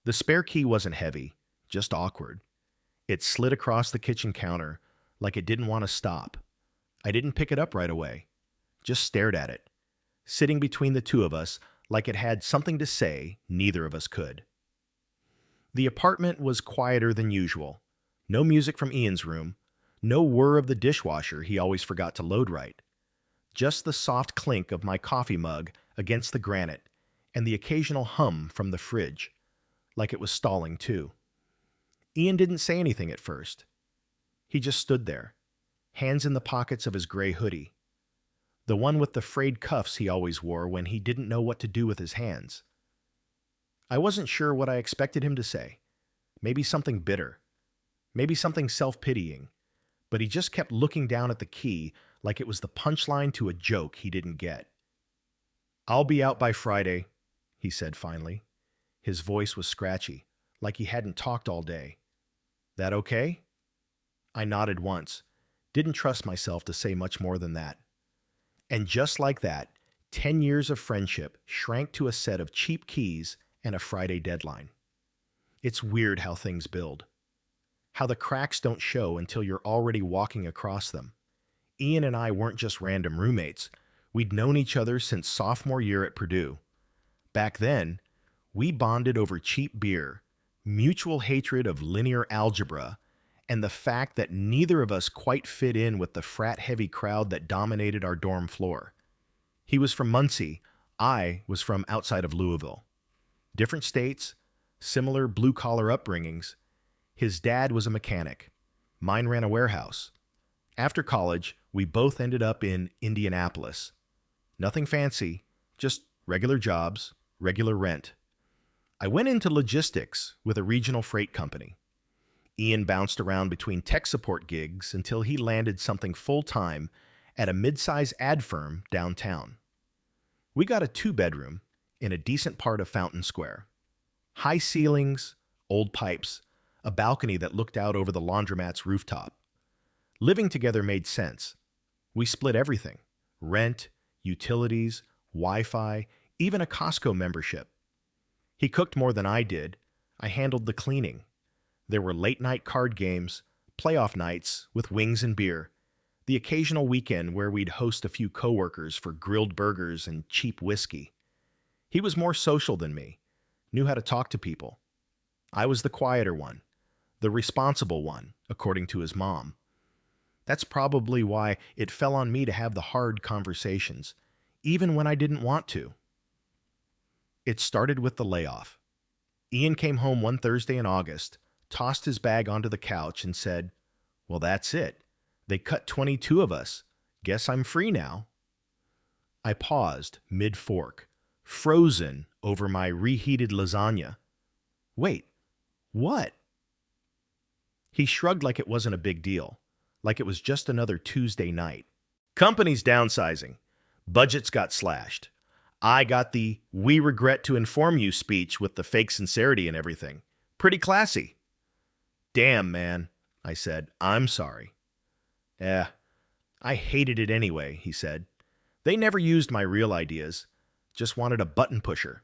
The spare key wasn't heavy, just awkward. It slid across the kitchen counter like it didn't want to stop. I didn't pick it up right away, just stared at it, sitting between the two of us like it had something to say neither of us could. The apartment was quieter than usual. No music from Ian's room, no whir of the dishwasher he always forgot to load right. Just the soft clink of my coffee mug against the granite and the occasional hum from the fridge, like it was stalling too. Ian didn't say anything at first. He just stood there, hands in the pockets of his gray hoodie, the one with the frayed cuffs he always wore when he didn't know what to do with his hands. I wasn't sure what I expected him to say. Maybe something bitter, maybe something self-pitying, but he just kept looking down at the key like it was the punchline to a joke he didn't get. "I'll be out by Friday," he said finally. His voice was scratchy, like he hadn't talked all day. "That okay?" I nodded once, didn't trust myself to say much more than that. And just like that, 10 years of friendship shrank to a set of cheap keys and a Friday deadline. It's weird how things build. How the cracks don't show until you're already walking across them. Ian and I weren't just random roommates. We'd known each other since sophomore year at Purdue. Back then, we bonded over cheap beer, mutual hatred of linear algebra, and the fact that neither of us quite fit in with the frat-heavy crowd that dominated our dorm floor. He was from Muncie. I was from outside of Louisville. Different states, similar blue-collar upbringings. His dad was a mechanic. Mine ran a warehouse. After college, we both ended up in Indianapolis. Nothing fancy, just regular jobs, regular rent. I went into logistics with a regional freight company. Ian bounced around between tech support gigs until he landed something full-time at a mid-size ad firm downtown. We got a 2-bedroom in a decent part of Fountain Square. High ceilings, old pipes, a balcony that looked out over the laundromat's rooftop. Living together made sense. We split everything: rent, utilities, Wi-Fi, even a Costco membership. He cooked more than I did. I handled the cleaning. There were late-night card games, playoff nights with wings and beer, the occasional weekend where we'd host a few coworkers for grilled burgers and cheap whiskey. He was more social than me, knew how to talk to people. I was the quieter one, the responsible one, according to his mom. That's probably why it fell on me to have the hard conversations, even when I didn't want to. It started with the layoff. Ian came home one Thursday in August, tossed his bag onto the couch and said, "Well, that's it. They cut 22 of us. Guess I'm free now." I paused mid-fork, frozen over my reheated lasagna. "Wait, what?" He shrugged like it wasn't a big deal, like it was just another Tuesday night. "Company's downsizing. Budgets got slashed. I got the 'we regret to inform you' speech with the fake sincerity and everything. Pretty classy." "Damn, man," I said. "I'm sorry." I hated it anyway," he said. "They never used my real ideas. Just wanted a button pusher."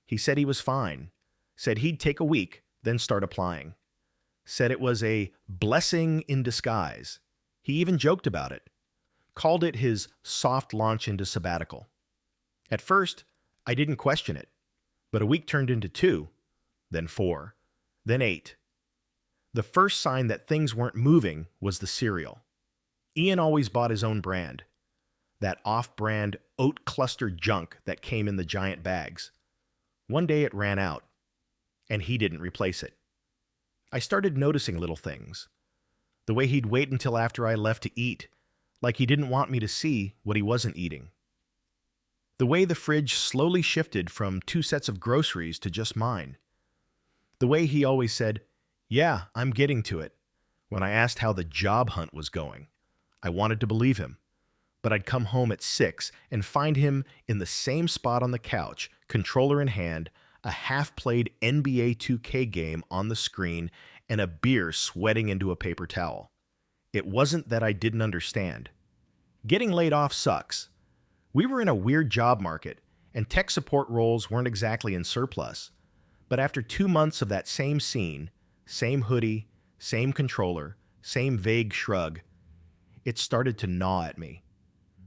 He said he was fine. Said he'd take a week, then start applying. Said it was a blessing in disguise. He even joked about it. Called it his soft launch into sabbatical. At first, I didn't question it. But a week turned into 2, then 4, then 8. The first sign that things weren't moving was the cereal. Ian always bought his own brand. That off-brand oat cluster junk that came in the giant bags. One day it ran out, and he didn't replace it. I started noticing little things. The way he'd wait until after I left to eat, like he didn't want me to see what he wasn't eating. The way the fridge slowly shifted from 2 sets of groceries to just mine. The way he always said, "Yeah, I'm getting to it," when I asked how the job hunt was going. I wanted to believe him, but I'd come home at 6 and find him in the same spot on the couch, controller in hand, a half-played NBA 2K game on the screen, and a beer sweating into a paper towel. It wasn't that I didn't understand. Getting laid off sucks. We were in a weird job market, and tech support roles weren't exactly in surplus. But after 2 months of that same scene, same hoodie, same controller, same vague shrug, it started to gnaw at me.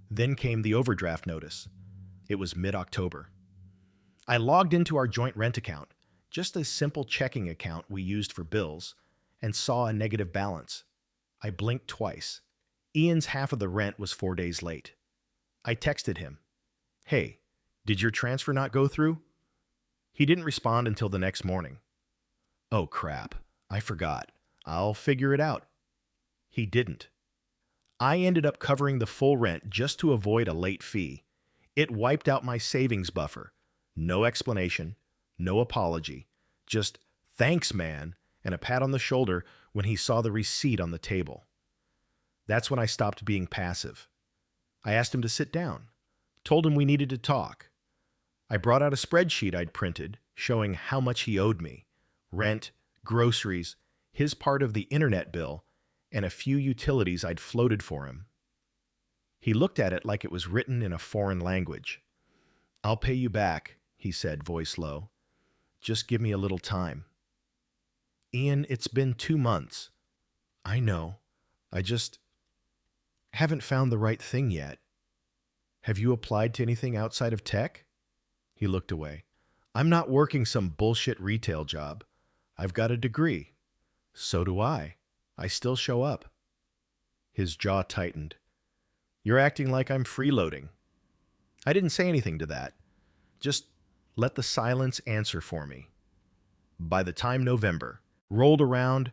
Then came the overdraft notice. It was mid-October. I logged into our joint rent account, just a simple checking account we used for bills, and saw a negative balance. I blinked twice. Ian's half of the rent was 4 days late. I texted him, "Hey, did your transfer not go through?" He didn't respond until the next morning. "Oh crap, I forgot. I'll figure it out." He didn't. I ended up covering the full rent just to avoid a late fee. It wiped out my savings buffer. No explanation, no apology, just "thanks, man," and a pat on the shoulder when he saw the receipt on the table. That's when I stopped being passive. I asked him to sit down, told him we needed to talk. I brought out a spreadsheet I'd printed showing how much he owed me: rent, groceries, his part of the internet bill, and a few utilities I'd floated for him. He looked at it like it was written in a foreign language. "I'll pay you back," he said, voice low. "Just give me a little time." "Ian, it's been 2 months." "I know. I just haven't found the right thing yet." "Have you applied to anything outside of tech?" He looked away. "I'm not working some bullshit retail job. I've got a degree." "So do I. I still show up." His jaw tightened. "You're acting like I'm freeloading." I didn't say anything to that. Just let the silence answer for me. By the time November rolled around,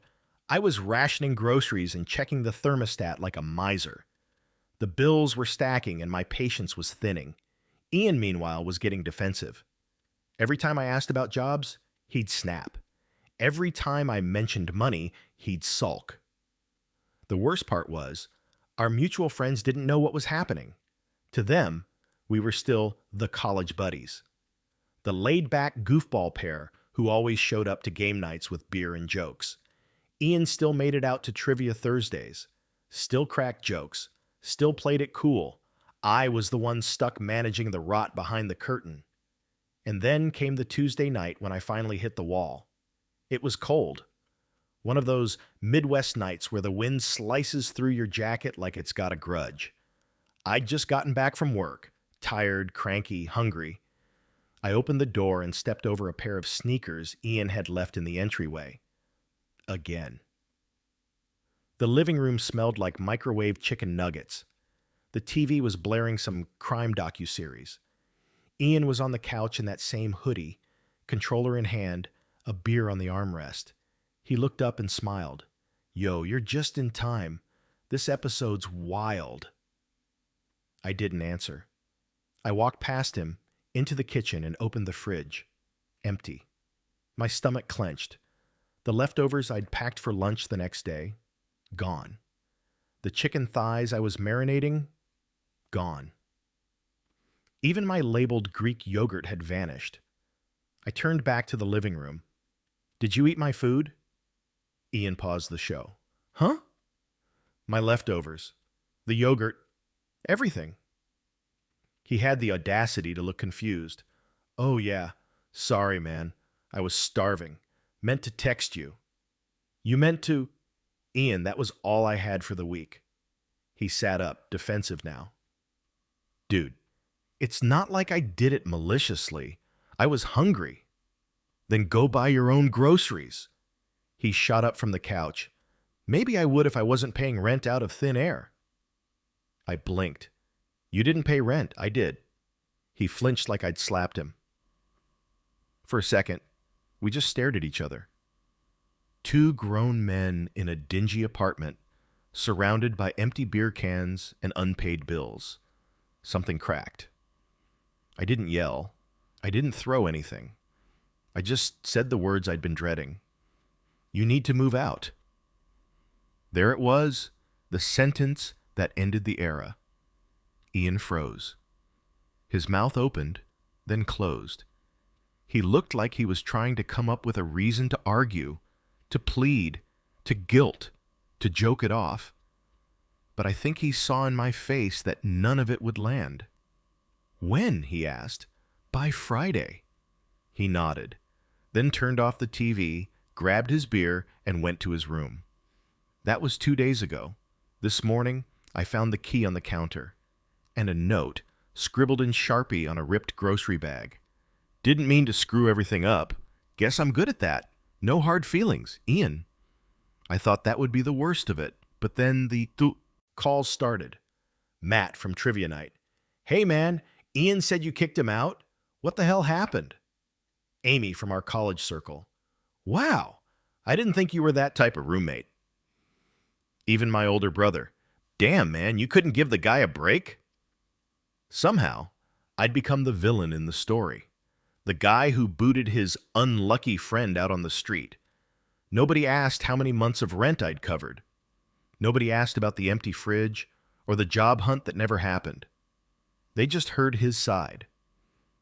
I was rationing groceries and checking the thermostat like a miser. The bills were stacking and my patience was thinning. Ian, meanwhile, was getting defensive. Every time I asked about jobs, he'd snap. Every time I mentioned money, he'd sulk. The worst part was, our mutual friends didn't know what was happening. To them, we were still the college buddies. The laid-back goofball pair who always showed up to game nights with beer and jokes. Ian still made it out to Trivia Thursdays, still cracked jokes, still played it cool. I was the one stuck managing the rot behind the curtain. And then came the Tuesday night when I finally hit the wall. It was cold. One of those Midwest nights where the wind slices through your jacket like it's got a grudge. I'd just gotten back from work, tired, cranky, hungry. I opened the door and stepped over a pair of sneakers Ian had left in the entryway. Again. The living room smelled like microwave chicken nuggets. The TV was blaring some crime docuseries. Ian was on the couch in that same hoodie, controller in hand, a beer on the armrest. He looked up and smiled. "Yo, you're just in time. This episode's wild." I didn't answer. I walked past him, into the kitchen, and opened the fridge. Empty. My stomach clenched. The leftovers I'd packed for lunch the next day, gone. The chicken thighs I was marinating, gone. Even my labeled Greek yogurt had vanished. I turned back to the living room. "Did you eat my food?" Ian paused the show. "Huh?" "My leftovers. The yogurt. Everything." He had the audacity to look confused. "Oh yeah. Sorry, man. I was starving. Meant to text you." "You meant to—" "Ian, that was all I had for the week." He sat up, defensive now. "Dude, it's not like I did it maliciously. I was hungry." "Then go buy your own groceries." He shot up from the couch. "Maybe I would if I wasn't paying rent out of thin air." I blinked. "You didn't pay rent. I did." He flinched like I'd slapped him. For a second, we just stared at each other. Two grown men in a dingy apartment, surrounded by empty beer cans and unpaid bills. Something cracked. I didn't yell. I didn't throw anything. I just said the words I'd been dreading. "You need to move out." There it was, the sentence that ended the era. Ian froze. His mouth opened, then closed. He looked like he was trying to come up with a reason to argue, to plead, to guilt, to joke it off. But I think he saw in my face that none of it would land. "When?" he asked. "By Friday." He nodded, then turned off the TV, grabbed his beer, and went to his room. That was 2 days ago. This morning, I found the key on the counter and a note scribbled in Sharpie on a ripped grocery bag. Didn't mean to screw everything up. Guess I'm good at that. No hard feelings, Ian. I thought that would be the worst of it, but then the calls started. Matt from Trivia Night. Hey man, Ian said you kicked him out? What the hell happened? Amy from our college circle. Wow, I didn't think you were that type of roommate. Even my older brother. Damn man, you couldn't give the guy a break? Somehow, I'd become the villain in the story. The guy who booted his unlucky friend out on the street. Nobody asked how many months of rent I'd covered. Nobody asked about the empty fridge or the job hunt that never happened. They just heard his side.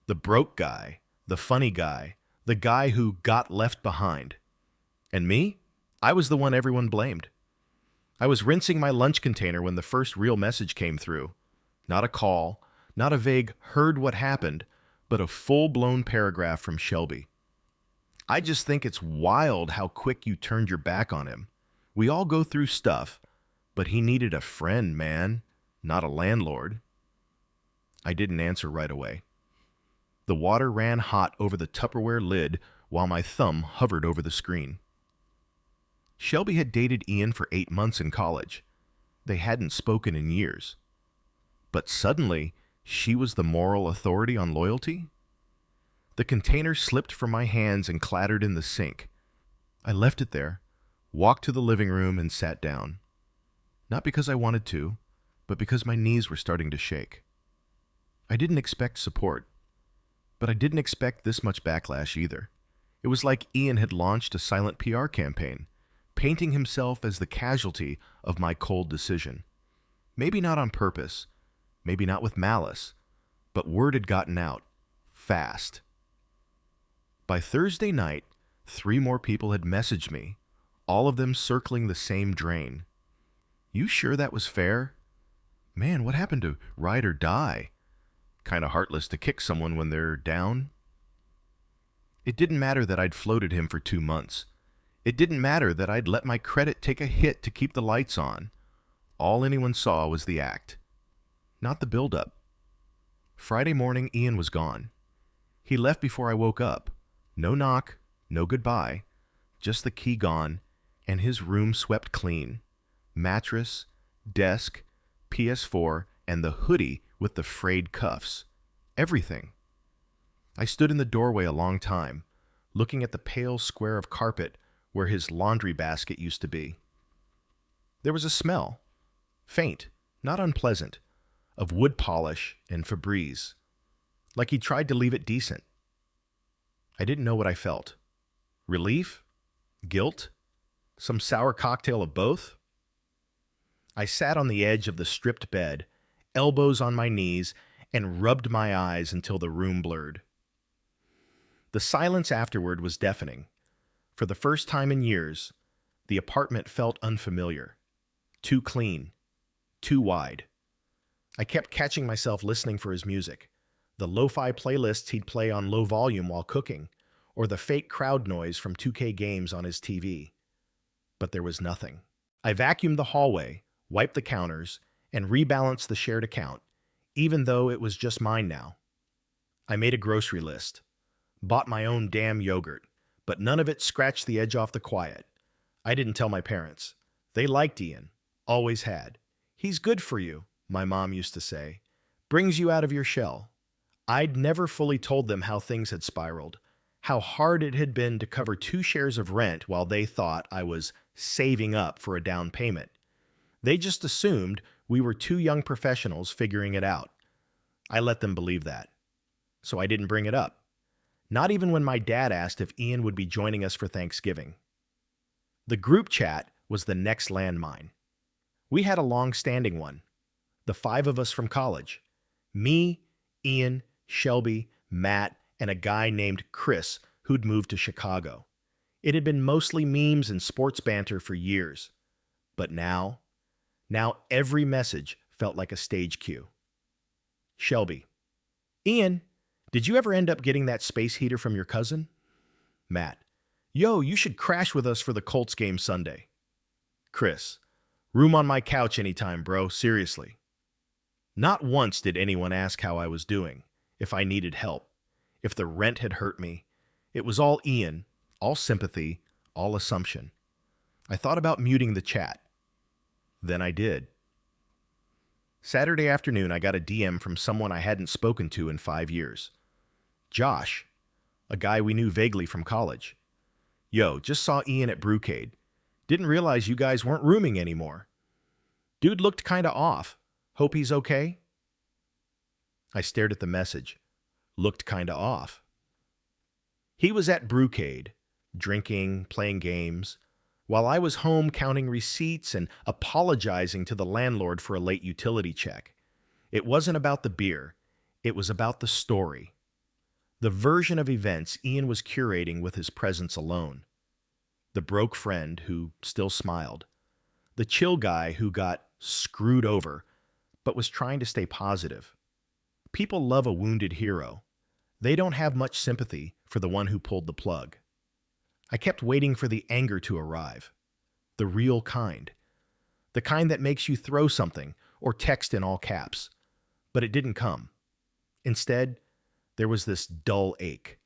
The broke guy, the funny guy, the guy who got left behind. And me? I was the one everyone blamed. I was rinsing my lunch container when the first real message came through. Not a call, not a vague heard what happened, but a full-blown paragraph from Shelby. I just think it's wild how quick you turned your back on him. We all go through stuff, but he needed a friend, man, not a landlord. I didn't answer right away. The water ran hot over the Tupperware lid while my thumb hovered over the screen. Shelby had dated Ian for 8 months in college. They hadn't spoken in years. But suddenly, she was the moral authority on loyalty? The container slipped from my hands and clattered in the sink. I left it there, walked to the living room, and sat down. Not because I wanted to, but because my knees were starting to shake. I didn't expect support, but I didn't expect this much backlash either. It was like Ian had launched a silent PR campaign, painting himself as the casualty of my cold decision. Maybe not on purpose, maybe not with malice, but word had gotten out, fast. By Thursday night, 3 more people had messaged me, all of them circling the same drain. You sure that was fair? Man, what happened to ride or die? Kinda heartless to kick someone when they're down. It didn't matter that I'd floated him for 2 months. It didn't matter that I'd let my credit take a hit to keep the lights on. All anyone saw was the act, not the build-up. Friday morning, Ian was gone. He left before I woke up. No knock, no goodbye, just the key gone, and his room swept clean. Mattress, desk, PS4, and the hoodie with the frayed cuffs. Everything. I stood in the doorway a long time, looking at the pale square of carpet where his laundry basket used to be. There was a smell, faint, not unpleasant, of wood polish and Febreze, like he tried to leave it decent. I didn't know what I felt. Relief? Guilt? Some sour cocktail of both? I sat on the edge of the stripped bed, elbows on my knees, and rubbed my eyes until the room blurred. The silence afterward was deafening. For the first time in years, the apartment felt unfamiliar. Too clean. Too wide. I kept catching myself listening for his music. The lo-fi playlists he'd play on low volume while cooking, or the fake crowd noise from 2K games on his TV. But there was nothing. I vacuumed the hallway, wiped the counters, and rebalanced the shared account, even though it was just mine now. I made a grocery list. Bought my own damn yogurt, but none of it scratched the edge off the quiet. I didn't tell my parents. They liked Ian. Always had. He's good for you, my mom used to say. Brings you out of your shell. I'd never fully told them how things had spiraled, how hard it had been to cover 2 shares of rent while they thought I was saving up for a down payment. They just assumed we were 2 young professionals figuring it out. I let them believe that. So I didn't bring it up. Not even when my dad asked if Ian would be joining us for Thanksgiving. The group chat was the next landmine. We had a long-standing one. The 5 of us from college. Me, Ian, Shelby, Matt, and a guy named Chris who'd moved to Chicago. It had been mostly memes and sports banter for years. But now every message felt like a stage cue. Shelby. Ian, did you ever end up getting that space heater from your cousin? Matt, yo, you should crash with us for the Colts game Sunday. Chris, room on my couch anytime, bro, seriously. Not once did anyone ask how I was doing, if I needed help, if the rent had hurt me. It was all Ian, all sympathy, all assumption. I thought about muting the chat. Then I did. Saturday afternoon, I got a DM from someone I hadn't spoken to in 5 years. Josh, a guy we knew vaguely from college. Yo, just saw Ian at Brewcade. Didn't realize you guys weren't rooming anymore. Dude looked kinda off. Hope he's okay? I stared at the message. Looked kinda off. He was at Brewcade, drinking, playing games, while I was home counting receipts and apologizing to the landlord for a late utility check. It wasn't about the beer. It was about the story. The version of events Ian was curating with his presence alone. The broke friend who still smiled. The chill guy who got screwed over, but was trying to stay positive. People love a wounded hero. They don't have much sympathy for the one who pulled the plug. I kept waiting for the anger to arrive. The real kind. The kind that makes you throw something or text in all caps. But it didn't come. Instead, there was this dull ache,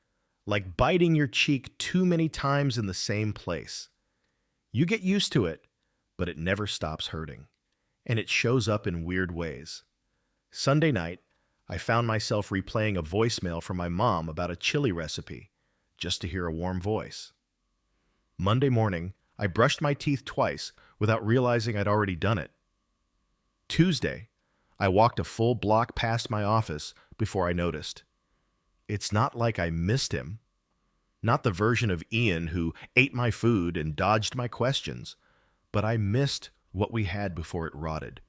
like biting your cheek too many times in the same place. You get used to it, but it never stops hurting. And it shows up in weird ways. Sunday night, I found myself replaying a voicemail from my mom about a chili recipe, just to hear a warm voice. Monday morning, I brushed my teeth twice without realizing I'd already done it. Tuesday, I walked a full block past my office before I noticed. It's not like I missed him. Not the version of Ian who ate my food and dodged my questions, but I missed what we had before it rotted.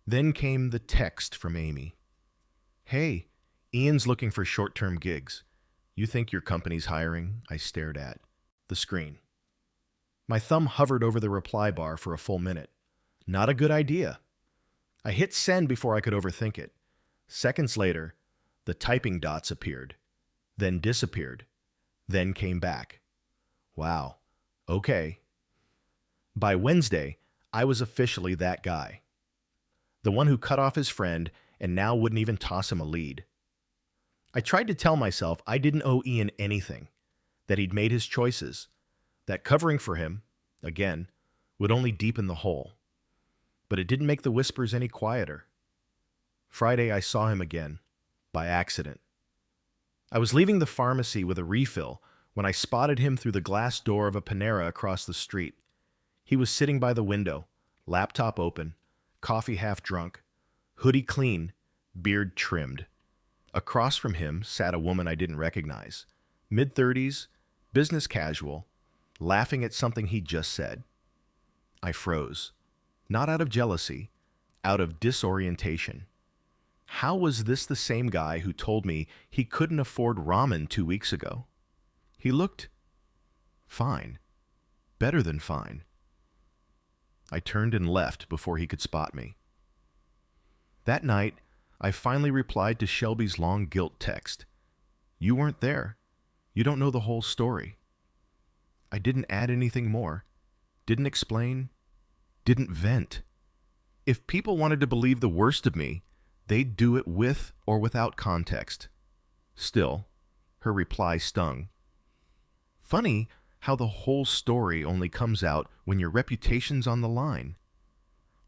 Then came the text from Amy. Hey, Ian's looking for short-term gigs. You think your company's hiring? I stared at the screen. My thumb hovered over the reply bar for a full minute. Not a good idea. I hit send before I could overthink it. Seconds later, the typing dots appeared, then disappeared, then came back. Wow. Okay. By Wednesday, I was officially that guy. The one who cut off his friend and now wouldn't even toss him a lead. I tried to tell myself I didn't owe Ian anything, that he'd made his choices, that covering for him, again, would only deepen the hole. But it didn't make the whispers any quieter. Friday, I saw him again, by accident. I was leaving the pharmacy with a refill when I spotted him through the glass door of a Panera across the street. He was sitting by the window, laptop open, coffee half drunk, hoodie clean, beard trimmed. Across from him sat a woman I didn't recognize, mid-30s, business casual, laughing at something he'd just said. I froze, not out of jealousy, out of disorientation. How was this the same guy who told me he couldn't afford ramen 2 weeks ago? He looked fine, better than fine. I turned and left before he could spot me. That night, I finally replied to Shelby's long guilt text. You weren't there. You don't know the whole story. I didn't add anything more, didn't explain, didn't vent. If people wanted to believe the worst of me, they'd do it with or without context. Still, her reply stung. Funny how the whole story only comes out when your reputation's on the line.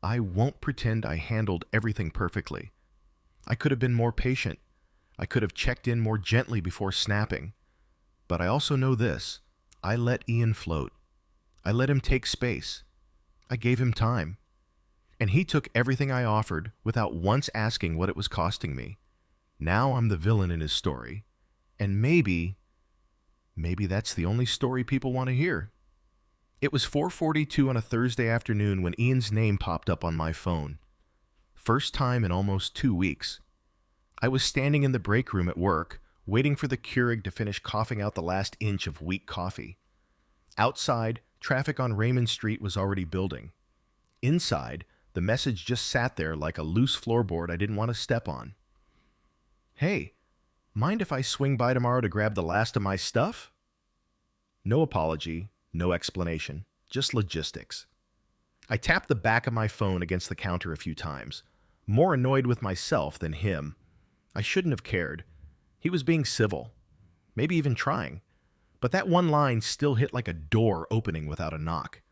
I won't pretend I handled everything perfectly. I could have been more patient. I could have checked in more gently before snapping. But I also know this. I let Ian float. I let him take space. I gave him time. And he took everything I offered without once asking what it was costing me. Now I'm the villain in his story. And maybe that's the only story people want to hear. It was 4:42 on a Thursday afternoon when Ian's name popped up on my phone. First time in almost 2 weeks. I was standing in the break room at work, waiting for the Keurig to finish coughing out the last inch of weak coffee. Outside, traffic on Raymond Street was already building. Inside, the message just sat there like a loose floorboard I didn't want to step on. Hey, mind if I swing by tomorrow to grab the last of my stuff? No apology, no explanation, just logistics. I tapped the back of my phone against the counter a few times, more annoyed with myself than him. I shouldn't have cared. He was being civil, maybe even trying. But that one line still hit like a door opening without a knock.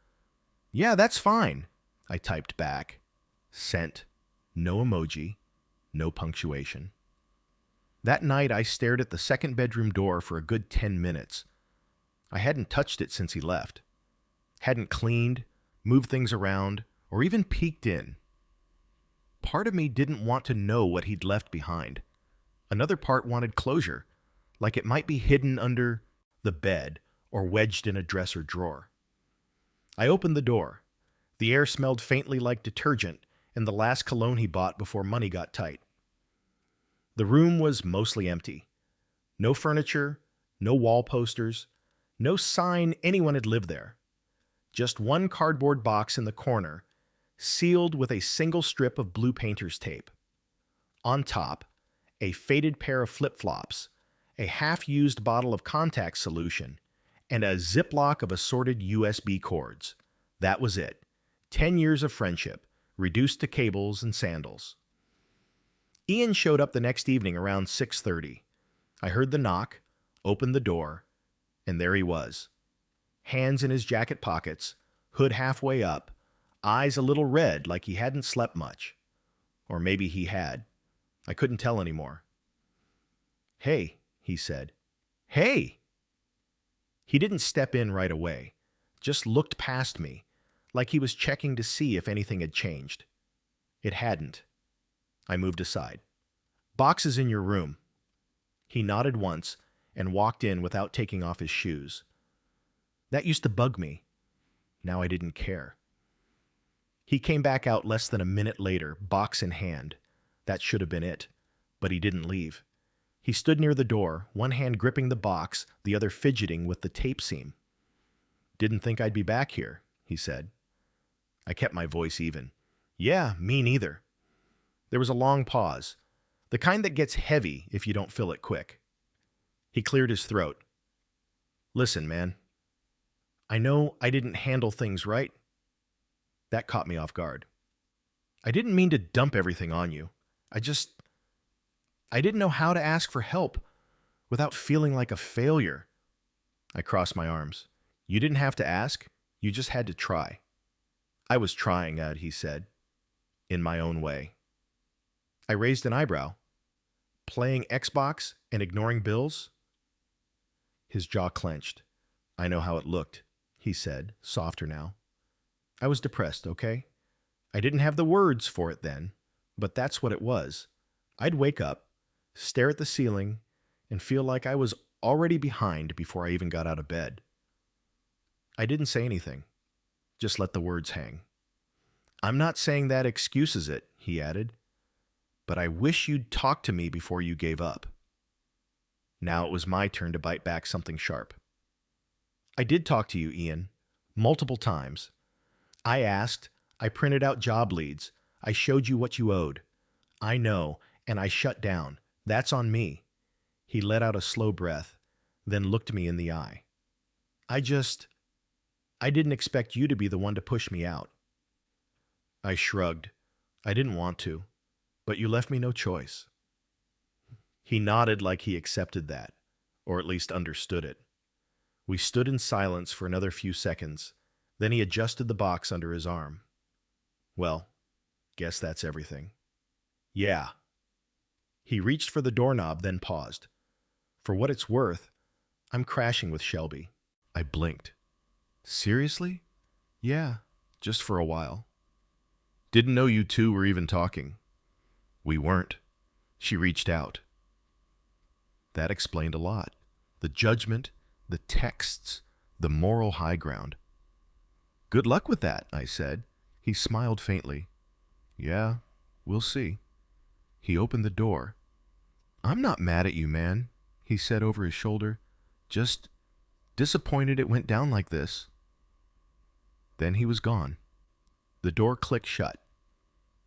"Yeah, that's fine," I typed back. Sent. No emoji, no punctuation. That night, I stared at the second bedroom door for a good 10 minutes. I hadn't touched it since he left. Hadn't cleaned, moved things around, or even peeked in. Part of me didn't want to know what he'd left behind. Another part wanted closure, like it might be hidden under the bed or wedged in a dresser drawer. I opened the door. The air smelled faintly like detergent and the last cologne he bought before money got tight. The room was mostly empty. No furniture, no wall posters, no sign anyone had lived there. Just one cardboard box in the corner, sealed with a single strip of blue painter's tape. On top, a faded pair of flip-flops, a half-used bottle of contact solution, and a ziplock of assorted USB cords. That was it. 10 years of friendship, reduced to cables and sandals. Ian showed up the next evening around 6:30. I heard the knock, opened the door, and there he was. Hands in his jacket pockets, hood halfway up, eyes a little red like he hadn't slept much. Or maybe he had. I couldn't tell anymore. "Hey," he said. "Hey!" He didn't step in right away, just looked past me, like he was checking to see if anything had changed. It hadn't. I moved aside. "Box is in your room." He nodded once and walked in without taking off his shoes. That used to bug me. Now I didn't care. He came back out less than a minute later, box in hand. That should have been it, but he didn't leave. He stood near the door, one hand gripping the box, the other fidgeting with the tape seam. "Didn't think I'd be back here," he said. I kept my voice even. "Yeah, me neither." There was a long pause, the kind that gets heavy if you don't fill it quick. He cleared his throat. "Listen, man. I know I didn't handle things right." That caught me off guard. "I didn't mean to dump everything on you. I didn't know how to ask for help without feeling like a failure." I crossed my arms. "You didn't have to ask. You just had to try." "I was trying, Ed," he said, in my own way. I raised an eyebrow. "Playing Xbox and ignoring bills?" His jaw clenched. "I know how it looked," he said, softer now. "I was depressed, okay? I didn't have the words for it then, but that's what it was. I'd wake up, stare at the ceiling, and feel like I was already behind before I even got out of bed." I didn't say anything, just let the words hang. "I'm not saying that excuses it," he added, "but I wish you'd talk to me before you gave up." Now it was my turn to bite back something sharp. "I did talk to you, Ian, multiple times. I asked, I printed out job leads, I showed you what you owed. I know, and I shut down. That's on me." He let out a slow breath, then looked me in the eye. I didn't expect you to be the one to push me out." I shrugged. "I didn't want to, but you left me no choice." He nodded like he accepted that, or at least understood it. We stood in silence for another few seconds, then he adjusted the box under his arm. "Well, guess that's everything." "Yeah." He reached for the doorknob, then paused. "For what it's worth, I'm crashing with Shelby." I blinked. "Seriously?" "Yeah, just for a while." "Didn't know you two were even talking." "We weren't." She reached out. That explained a lot. The judgment, the texts, the moral high ground. "Good luck with that," I said. He smiled faintly. "Yeah, we'll see." He opened the door. "I'm not mad at you, man," he said over his shoulder. "Just disappointed it went down like this." Then he was gone. The door clicked shut.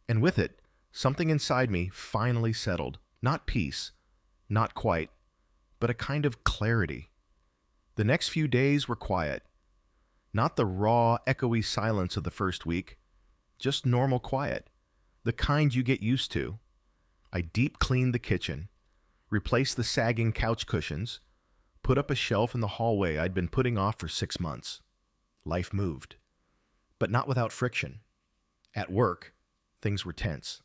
And with it, something inside me finally settled. Not peace, not quite, but a kind of clarity. The next few days were quiet. Not the raw, echoey silence of the first week, just normal quiet, the kind you get used to. I deep cleaned the kitchen, replaced the sagging couch cushions, put up a shelf in the hallway I'd been putting off for 6 months. Life moved, but not without friction. At work, things were tense.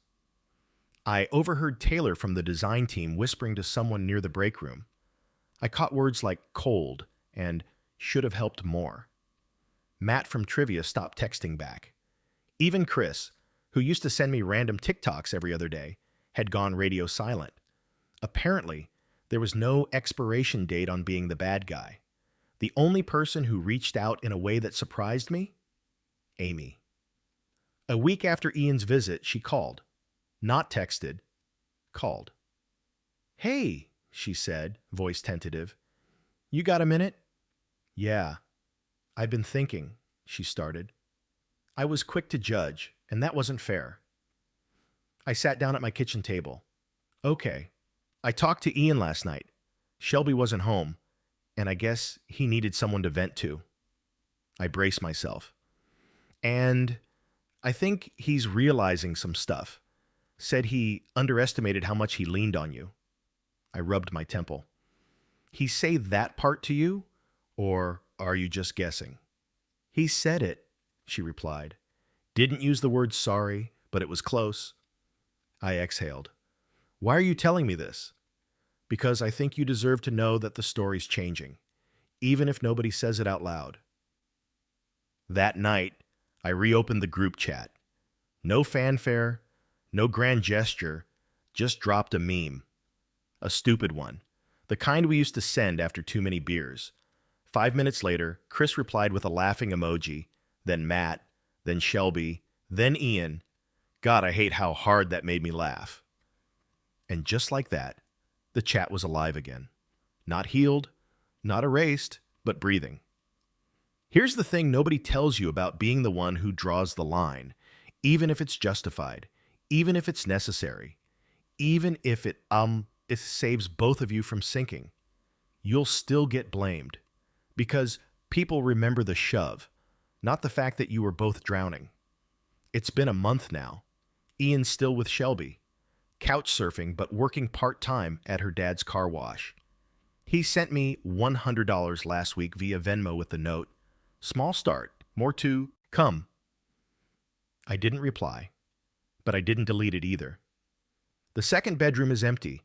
I overheard Taylor from the design team whispering to someone near the break room. I caught words like cold and should have helped more. Matt from Trivia stopped texting back. Even Chris, who used to send me random TikToks every other day, had gone radio silent. Apparently, there was no expiration date on being the bad guy. The only person who reached out in a way that surprised me? Amy. A week after Ian's visit, she called. Not texted. Called. "Hey," she said, voice tentative. "You got a minute?" "Yeah. I've been thinking," she started. I was quick to judge, and that wasn't fair. I sat down at my kitchen table. "Okay. I talked to Ian last night. Shelby wasn't home, and I guess he needed someone to vent to." I braced myself. "And I think he's realizing some stuff. Said he underestimated how much he leaned on you." I rubbed my temple. "He say that part to you, or are you just guessing?" "He said it," she replied. "Didn't use the word sorry, but it was close." I exhaled. "Why are you telling me this?" "Because I think you deserve to know that the story's changing, even if nobody says it out loud." That night, I reopened the group chat. No fanfare, no grand gesture, just dropped a meme. A stupid one, the kind we used to send after too many beers. 5 minutes later, Chris replied with a laughing emoji, then Matt, then Shelby, then Ian. God, I hate how hard that made me laugh. And just like that, the chat was alive again. Not healed, not erased, but breathing. Here's the thing nobody tells you about being the one who draws the line, even if it's justified, even if it's necessary, even if it saves both of you from sinking. You'll still get blamed, because people remember the shove, not the fact that you were both drowning. It's been a month now. Ian's still with Shelby, couch surfing but working part-time at her dad's car wash. He sent me $100 last week via Venmo with the note, "Small start, more to come." I didn't reply, but I didn't delete it either. The second bedroom is empty,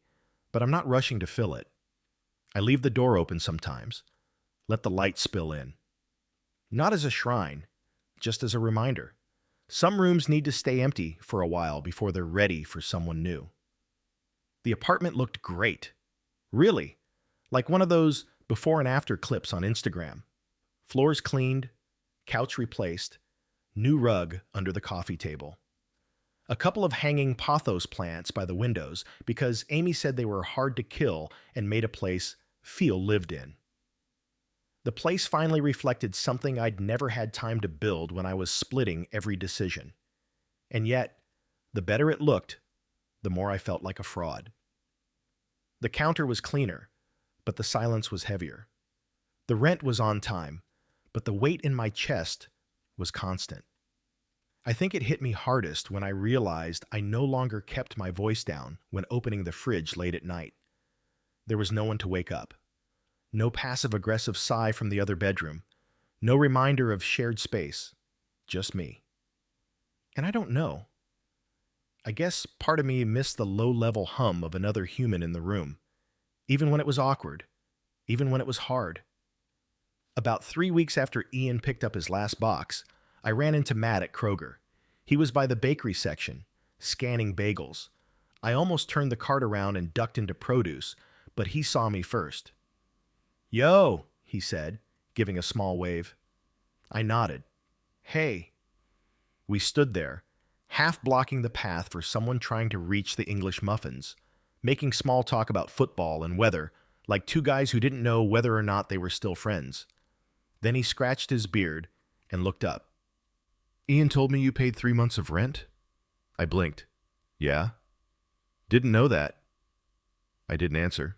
but I'm not rushing to fill it. I leave the door open sometimes, let the light spill in. Not as a shrine, just as a reminder. Some rooms need to stay empty for a while before they're ready for someone new. The apartment looked great. Really, like one of those before and after clips on Instagram. Floors cleaned, couch replaced, new rug under the coffee table. A couple of hanging pothos plants by the windows because Amy said they were hard to kill and made a place feel lived in. The place finally reflected something I'd never had time to build when I was splitting every decision. And yet, the better it looked, the more I felt like a fraud. The counter was cleaner, but the silence was heavier. The rent was on time, but the weight in my chest was constant. I think it hit me hardest when I realized I no longer kept my voice down when opening the fridge late at night. There was no one to wake up. No passive-aggressive sigh from the other bedroom. No reminder of shared space. Just me. And I don't know. I guess part of me missed the low-level hum of another human in the room, even when it was awkward, even when it was hard. About 3 weeks after Ian picked up his last box, I ran into Matt at Kroger. He was by the bakery section, scanning bagels. I almost turned the cart around and ducked into produce, but he saw me first. "Yo," he said, giving a small wave. I nodded. "Hey." We stood there, half blocking the path for someone trying to reach the English muffins, making small talk about football and weather, like two guys who didn't know whether or not they were still friends. Then he scratched his beard and looked up. "Ian told me you paid 3 months of rent?" I blinked. "Yeah?" "Didn't know that." I didn't answer.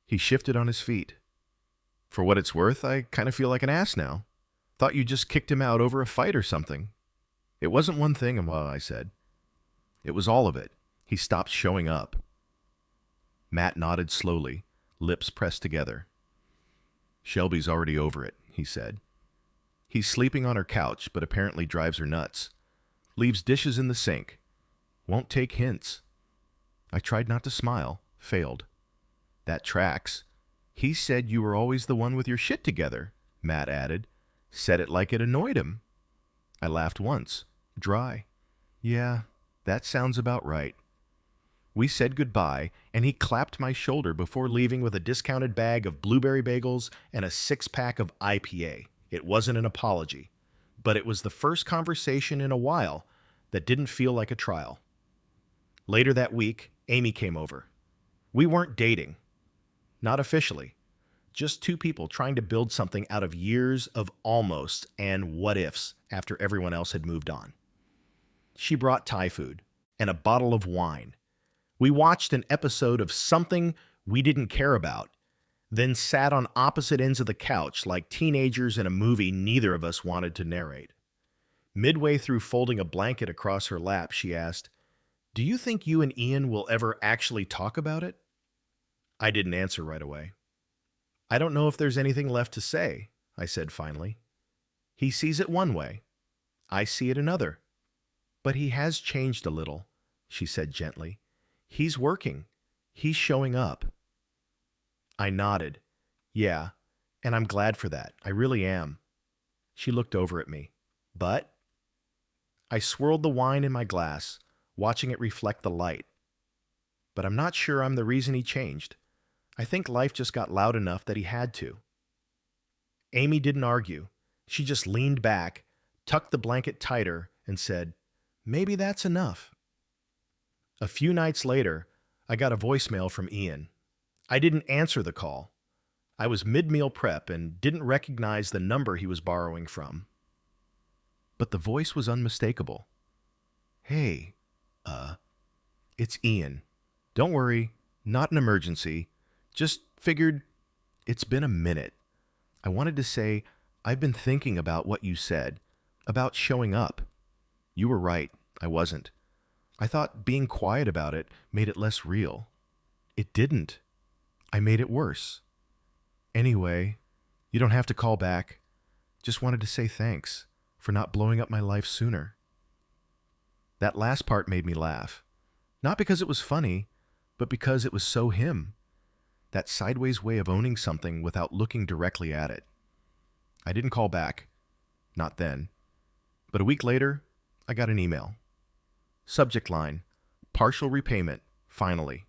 He shifted on his feet. For what it's worth, I kind of feel like an ass now. Thought you just kicked him out over a fight or something. It wasn't one thing, I said. It was all of it. He stopped showing up. Matt nodded slowly, lips pressed together. Shelby's already over it, he said. He's sleeping on her couch, but apparently drives her nuts. Leaves dishes in the sink. Won't take hints. I tried not to smile, failed. That tracks. He said you were always the one with your shit together, Matt added. Said it like it annoyed him. I laughed once, dry. Yeah, that sounds about right. We said goodbye, and he clapped my shoulder before leaving with a discounted bag of blueberry bagels and a 6-pack of IPA. It wasn't an apology, but it was the first conversation in a while that didn't feel like a trial. Later that week, Amy came over. We weren't dating. Not officially. Just two people trying to build something out of years of almost and what-ifs after everyone else had moved on. She brought Thai food and a bottle of wine. We watched an episode of something we didn't care about, then sat on opposite ends of the couch like teenagers in a movie neither of us wanted to narrate. Midway through folding a blanket across her lap, she asked, "Do you think you and Ian will ever actually talk about it?" I didn't answer right away. "I don't know if there's anything left to say," I said finally. "He sees it one way. I see it another. But he has changed a little," she said gently. "He's working. He's showing up." I nodded. "Yeah, and I'm glad for that. I really am." She looked over at me. "But?" I swirled the wine in my glass, watching it reflect the light. "But I'm not sure I'm the reason he changed. I think life just got loud enough that he had to." Amy didn't argue. She just leaned back, tucked the blanket tighter, and said, "Maybe that's enough." A few nights later, I got a voicemail from Ian. I didn't answer the call. I was mid-meal prep and didn't recognize the number he was borrowing from. But the voice was unmistakable. "Hey, it's Ian. Don't worry, not an emergency. Just figured it's been a minute. I wanted to say I've been thinking about what you said, about showing up. You were right, I wasn't. I thought being quiet about it made it less real. It didn't. I made it worse. Anyway, you don't have to call back. Just wanted to say thanks for not blowing up my life sooner." That last part made me laugh. Not because it was funny, but because it was so him. That sideways way of owning something without looking directly at it. I didn't call back. Not then. But a week later, I got an email. Subject line, "Partial repayment, finally."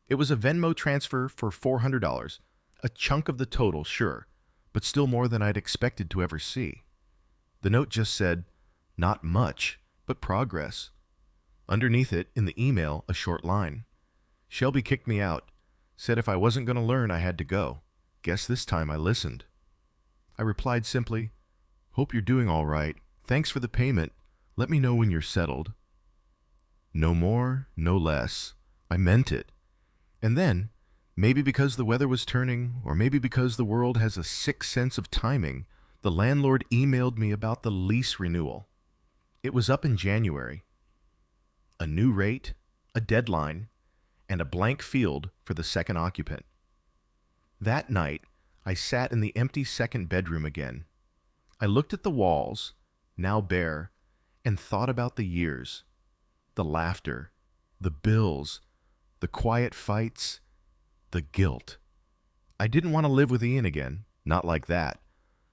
It was a Venmo transfer for $400, a chunk of the total, sure, but still more than I'd expected to ever see. The note just said, "Not much, but progress." Underneath it, in the email, a short line. "Shelby kicked me out. Said if I wasn't going to learn, I had to go. Guess this time I listened." I replied simply, "Hope you're doing all right. Thanks for the payment. Let me know when you're settled." No more, no less. I meant it. And then, maybe because the weather was turning, or maybe because the world has a sick sense of timing, the landlord emailed me about the lease renewal. It was up in January. A new rate, a deadline, and a blank field for the second occupant. That night, I sat in the empty second bedroom again. I looked at the walls, now bare, and thought about the years. The laughter, the bills, the quiet fights, the guilt. I didn't want to live with Ian again, not like that,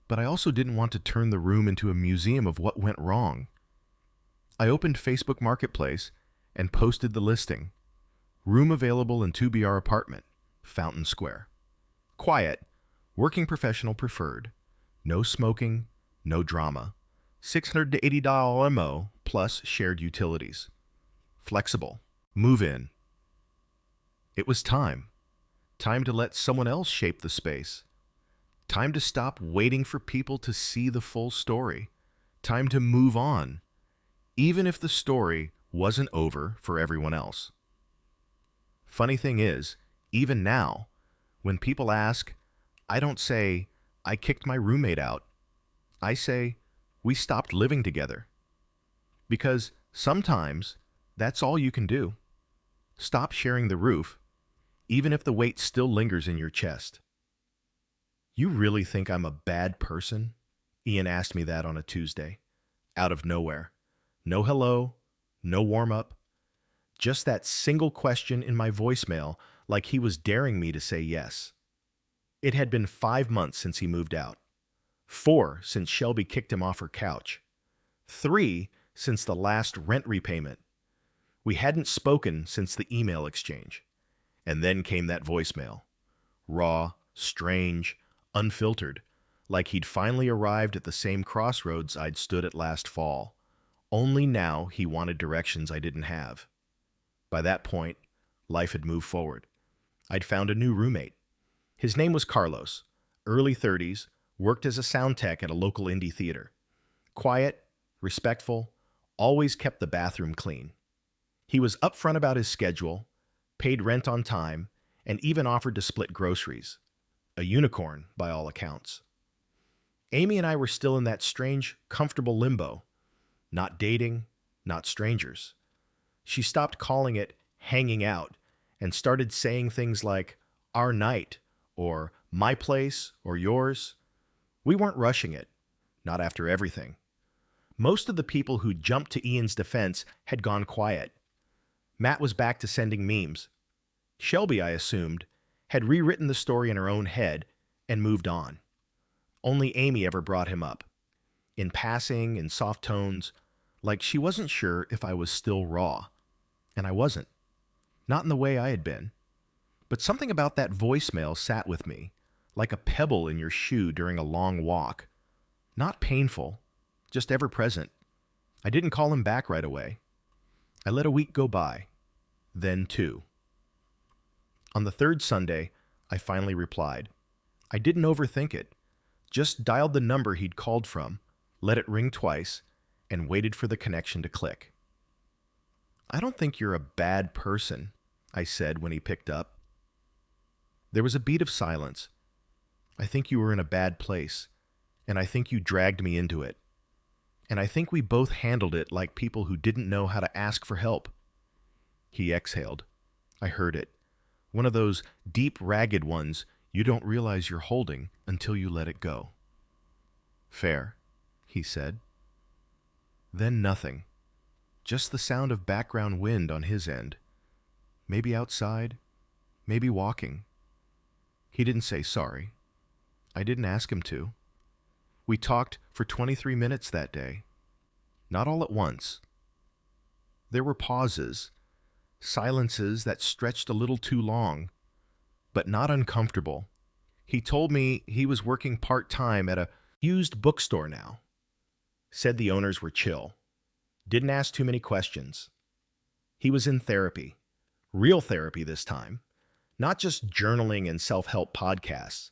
but I also didn't want to turn the room into a museum of what went wrong. I opened Facebook Marketplace and posted the listing. Room available in 2BR apartment, Fountain Square. Quiet, working professional preferred. No smoking, no drama. $680 MO plus shared utilities. Flexible. Move in. It was time. Time to let someone else shape the space. Time to stop waiting for people to see the full story. Time to move on, even if the story wasn't over for everyone else. Funny thing is, even now, when people ask, I don't say, I kicked my roommate out. I say, we stopped living together. Because sometimes that's all you can do. Stop sharing the roof, even if the weight still lingers in your chest. You really think I'm a bad person? Ian asked me that on a Tuesday, out of nowhere. No hello, no warm-up, just that single question in my voicemail, like he was daring me to say yes. It had been 5 months since he moved out, 4 since Shelby kicked him off her couch, 3 since the last rent repayment. We hadn't spoken since the email exchange. And then came that voicemail. Raw, strange, unfiltered, like he'd finally arrived at the same crossroads I'd stood at last fall. Only now he wanted directions I didn't have. By that point, life had moved forward. I'd found a new roommate. His name was Carlos, early 30s, worked as a sound tech at a local indie theater. Quiet, respectful, always kept the bathroom clean. He was upfront about his schedule, paid rent on time, and even offered to split groceries. A unicorn, by all accounts. Amy and I were still in that strange, comfortable limbo. Not dating, not strangers. She stopped calling it hanging out and started saying things like our night or my place or yours. We weren't rushing it, not after everything. Most of the people who jumped to Ian's defense had gone quiet. Matt was back to sending memes. Shelby, I assumed, had rewritten the story in her own head and moved on. Only Amy ever brought him up. In passing, in soft tones, like she wasn't sure if I was still raw. And I wasn't. Not in the way I had been. But something about that voicemail sat with me, like a pebble in your shoe during a long walk. Not painful, just ever-present. I didn't call him back right away. I let a week go by. Then 2. On the 3rd Sunday, I finally replied. I didn't overthink it. Just dialed the number he'd called from, let it ring twice, and waited for the connection to click. I don't think you're a bad person, I said when he picked up. There was a beat of silence. I think you were in a bad place, and I think you dragged me into it. And I think we both handled it like people who didn't know how to ask for help. He exhaled. I heard it. One of those deep, ragged ones you don't realize you're holding until you let it go. Fair, he said. Then nothing. Just the sound of background wind on his end. Maybe outside, maybe walking. He didn't say sorry. I didn't ask him to. We talked for 23 minutes that day. Not all at once. There were pauses, silences that stretched a little too long, but not uncomfortable. He told me he was working part-time at a used bookstore now. Said the owners were chill. Didn't ask too many questions. He was in therapy. Real therapy this time. Not just journaling and self-help podcasts.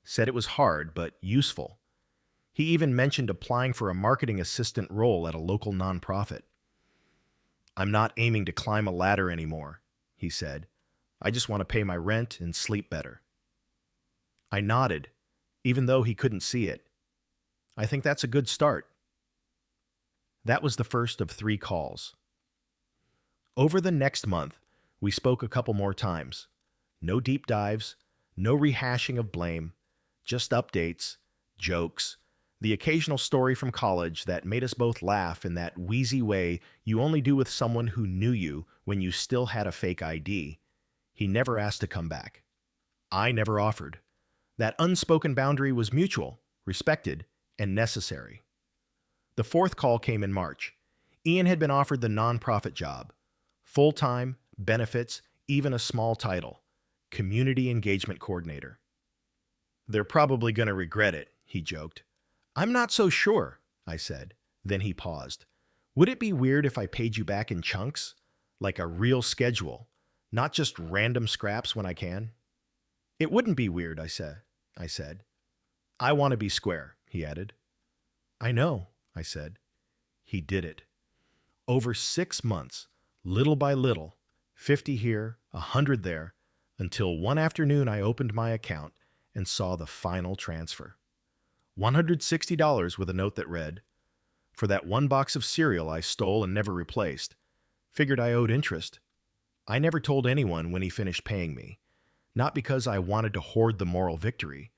Said it was hard, but useful. He even mentioned applying for a marketing assistant role at a local nonprofit. I'm not aiming to climb a ladder anymore, he said. I just want to pay my rent and sleep better. I nodded, even though he couldn't see it. I think that's a good start. That was the first of 3 calls. Over the next month, we spoke a couple more times. No deep dives, no rehashing of blame, just updates, jokes, the occasional story from college that made us both laugh in that wheezy way you only do with someone who knew you when you still had a fake ID. He never asked to come back. I never offered. That unspoken boundary was mutual, respected, and necessary. The 4th call came in March. Ian had been offered the nonprofit job. Full-time, benefits, even a small title. Community Engagement Coordinator. They're probably going to regret it, he joked. I'm not so sure, I said. Then he paused. Would it be weird if I paid you back in chunks? Like a real schedule, not just random scraps when I can? It wouldn't be weird, I said. I want to be square, he added. I know, I said. He did it. Over 6 months, little by little, 50 here, 100 there, until one afternoon I opened my account and saw the final transfer. $160 with a note that read, "For that one box of cereal I stole and never replaced. Figured I owed interest. I never told anyone when he finished paying me. Not because I wanted to hoard the moral victory,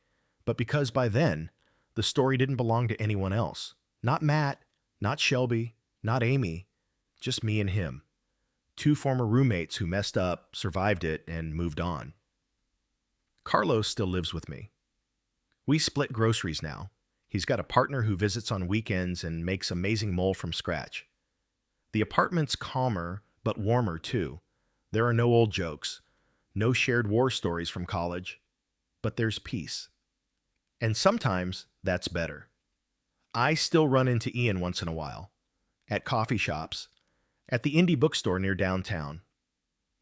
but because by then, the story didn't belong to anyone else. Not Matt, not Shelby, not Amy, just me and him. Two former roommates who messed up, survived it, and moved on." Carlos still lives with me. We split groceries now. He's got a partner who visits on weekends and makes amazing mole from scratch. The apartment's calmer, but warmer too. There are no old jokes, no shared war stories from college, but there's peace. And sometimes that's better. I still run into Ian once in a while, at coffee shops, at the indie bookstore near downtown.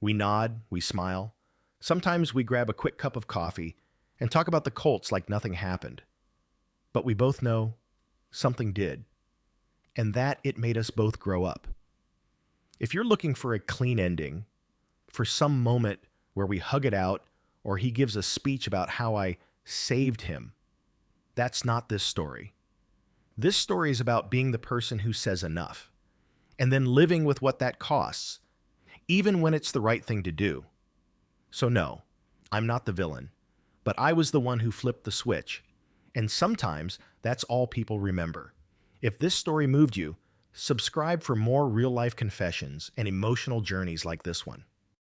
We nod, we smile. Sometimes we grab a quick cup of coffee and talk about the Colts like nothing happened. But we both know something did, and that it made us both grow up. If you're looking for a clean ending, for some moment where we hug it out or he gives a speech about how I saved him, that's not this story. This story is about being the person who says enough, and then living with what that costs, even when it's the right thing to do. So no, I'm not the villain, but I was the one who flipped the switch, and sometimes that's all people remember. If this story moved you, subscribe for more real-life confessions and emotional journeys like this one.